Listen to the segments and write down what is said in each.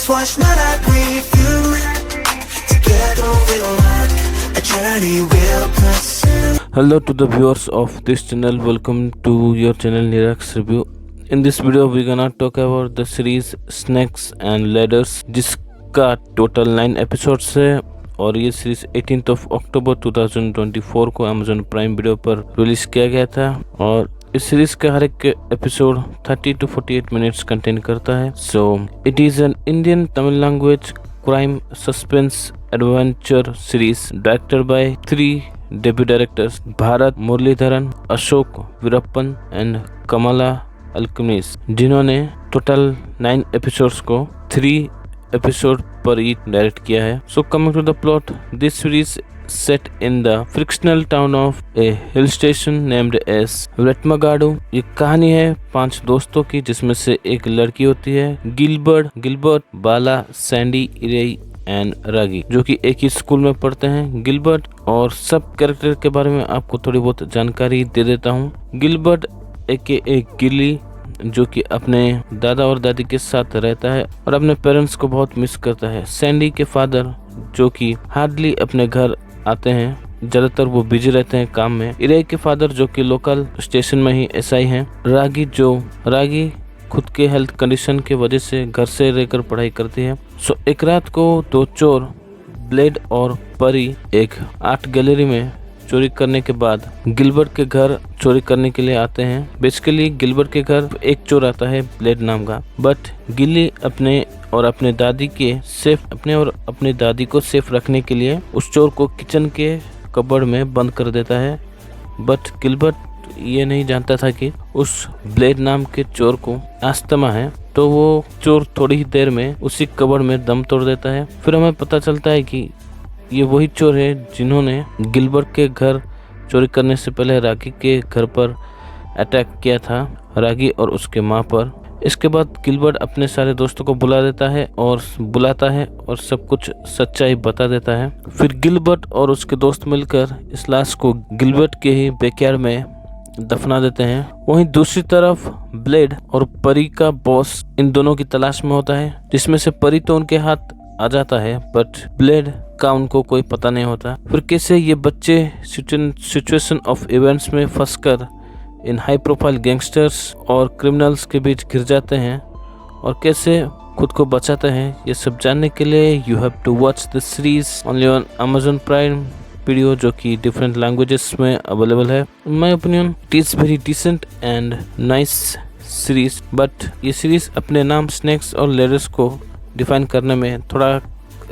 watch not agree with you. Together we'll walk a journey we'll pursue. Hello to the viewers of this channel. Welcome to your channel Nirax Review. In this video we're gonna talk about the series Snakes and Ladders, जिसका total 9 episodes है और ये series 18 अक्टूबर 2024 को Amazon prime video पर release किया गया था। और इस सीरीज का हर एक एपिसोड 30 to 48 मिनट्स कंटेन करता है। So it is an Indian Tamil language crime suspense adventure series directed by 3 debut directors Bharat Muralidharan, Ashok Veerappan and Kamala Alkemis, जिन्होंने टोटल 9 एपिसोड्स को 3 एपिसोड पर ईच डायरेक्ट किया है। So coming to the plot, this series set in the fictional town of a hill station named as वेटमागाडू। ये कहानी है 5 दोस्तों की, जिसमें से एक लड़की होती है गिलबर्ट, बाला, सैंडी, इरेई एंड रागी, जो कि एक ही स्कूल में पढ़ते हैं। गिलबर्ट और सब कैरेक्टर के बारे में आपको थोड़ी बहुत जानकारी दे देता हूँ। गिलबर्ट एक गिल्ली, जो कि अपने दादा और दादी के साथ रहता है और अपने पेरेंट्स को बहुत मिस करता है। सैंडी के फादर, जो कि हार्डली अपने घर आते हैं, ज्यादातर वो बिजी रहते हैं काम में। इरेई के फादर, जो कि लोकल स्टेशन में ही एसआई हैं। रागी खुद के हेल्थ कंडीशन के वजह से घर से रहकर पढ़ाई करती है। सो एक रात को 2 चोर, ब्लेड और परी, एक आर्ट गैलरी में चोरी करने के बाद गिलबर्ट के घर चोरी करने के लिए आते हैं। बेसिकली गिलबर्ट के घर एक चोर आता है ब्लेड नाम का, बट गिल्ली अपने और अपनी दादी को सेफ रखने के लिए उस चोर को किचन के कबर्ड में बंद कर देता है। बट गिलबर्ट ये नहीं जानता था कि उस ब्लेड नाम के चोर को अस्थमा है, तो वो चोर थोड़ी ही देर में उसी कबर्ड में दम तोड़ देता है। फिर हमें पता चलता है कि ये वही चोर है जिन्होंने गिलबर्ट के घर चोरी करने से पहले रागी के घर पर अटैक किया था, रागी और उसके माँ पर। इसके बाद गिलबर्ट अपने सारे दोस्तों को बुलाता है और सब कुछ सच्चाई बता देता है। फिर गिलबर्ट और उसके दोस्त मिलकर इस लाश को गिलबर्ट के ही बैकयार्ड में दफना देते हैं। वहीं दूसरी तरफ ब्लेड और परी का बॉस इन दोनों की तलाश में होता है, जिसमें से परी तो उनके हाथ आ जाता है, बट ब्लेड का उनको कोई पता नहीं होता। फिर कैसे ये बच्चे सिचुएशन ऑफ इवेंट्स में फंसकर इन हाई प्रोफाइल गैंगस्टर्स और क्रिमिनल्स के बीच घिर जाते हैं और कैसे खुद को बचाते हैं, ये सब जानने के लिए you have to watch the series only on Amazon prime Video, जो कि डिफरेंट लैंग्वेजेस में अवेलेबल है। In my opinion it is very decent and nice series, but ये सीरीज अपने नाम स्नैक्स और लेडर्स को डिफाइन करने में थोड़ा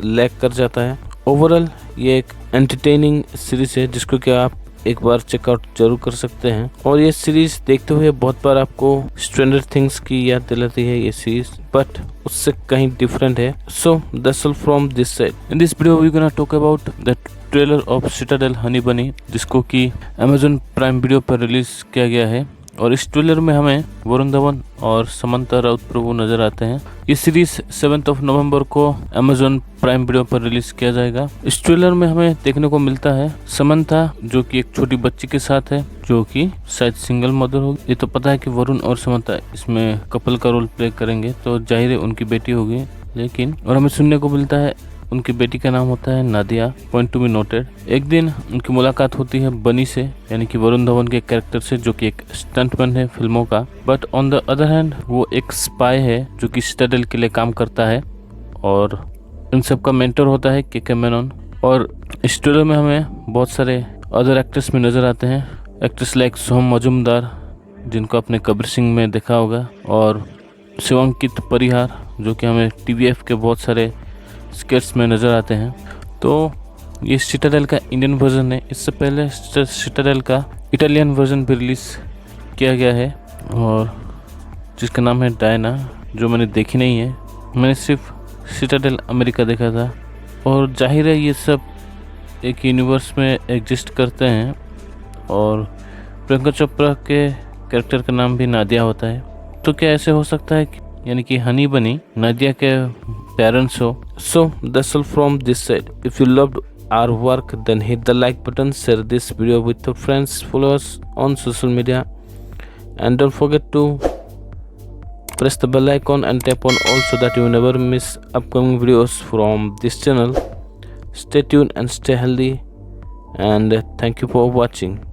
लैग कर जाता है। ओवरऑल ये एक एंटरटेनिंग सीरीज है, जिसको कि आप एक बार चेकआउट जरूर कर सकते हैं। और ये सीरीज देखते हुए बहुत बार आपको स्ट्रेंजर थिंग्स की याद दिलाती है ये सीरीज, बट उससे कहीं डिफरेंट है। So that's all from this side. In this video we gonna talk about the trailer of Citadel Honey Bunny, जिसको कि Amazon प्राइम वीडियो पर रिलीज किया गया है। और इस ट्रेलर में हमें वरुण धवन और समंता राउत प्रभु नजर आते हैं। ये सीरीज 7 नवंबर को Amazon प्राइम वीडियो पर रिलीज किया जाएगा। इस ट्रेलर में हमें देखने को मिलता है समंता, जो कि एक छोटी बच्ची के साथ है, जो कि शायद सिंगल मदर होगी। ये तो पता है कि वरुण और समंता इसमें कपल का रोल प्ले करेंगे, तो जाहिर है उनकी बेटी होगी। लेकिन और हमें सुनने को मिलता है उनकी बेटी का नाम होता है Nadia, point to be noted. एक दिन उनकी मुलाकात होती है बनी से, यानी कि वरुण धवन के कैरेक्टर से, जो कि एक स्टंटमैन है फिल्मों का। But on the other hand वो एक स्पाई है, जो कि सिटाडेल के लिए काम करता है और इन सब का मेंटर होता है के मेनन। और इस ट्रेलर में हमें बहुत सारे अदर एक्टर्स में नजर आते हैं, एक्ट्रेस लाइक सोहम मजूमदार, जिनको आपने कबीर सिंह में देखा होगा, और शिवांकित परिहार, जो कि हमें TVF के बहुत सारे स्केट्स में नज़र आते हैं। तो ये सिटाडेल का इंडियन वर्जन है। इससे पहले सिटाडेल का इटालियन वर्जन भी रिलीज़ किया गया है, और जिसका नाम है डायना, जो मैंने देखी नहीं है। मैंने सिर्फ सिटाडेल अमेरिका देखा था। और जाहिर है ये सब एक यूनिवर्स में एग्जिस्ट करते हैं, और प्रियंका चोपड़ा के कैरेक्टर का नाम भी नादिया होता है। तो क्या ऐसे हो सकता है कि यानी कि हनी बनी नादिया के पेरेंट्स हो? So that's all from this side. If you loved our work, then hit the like button, share this video with your friends, follow us on social media, and don't forget to Press the bell icon and tap on all so that you never miss upcoming videos from this channel. Stay tuned and stay healthy, and thank you for watching.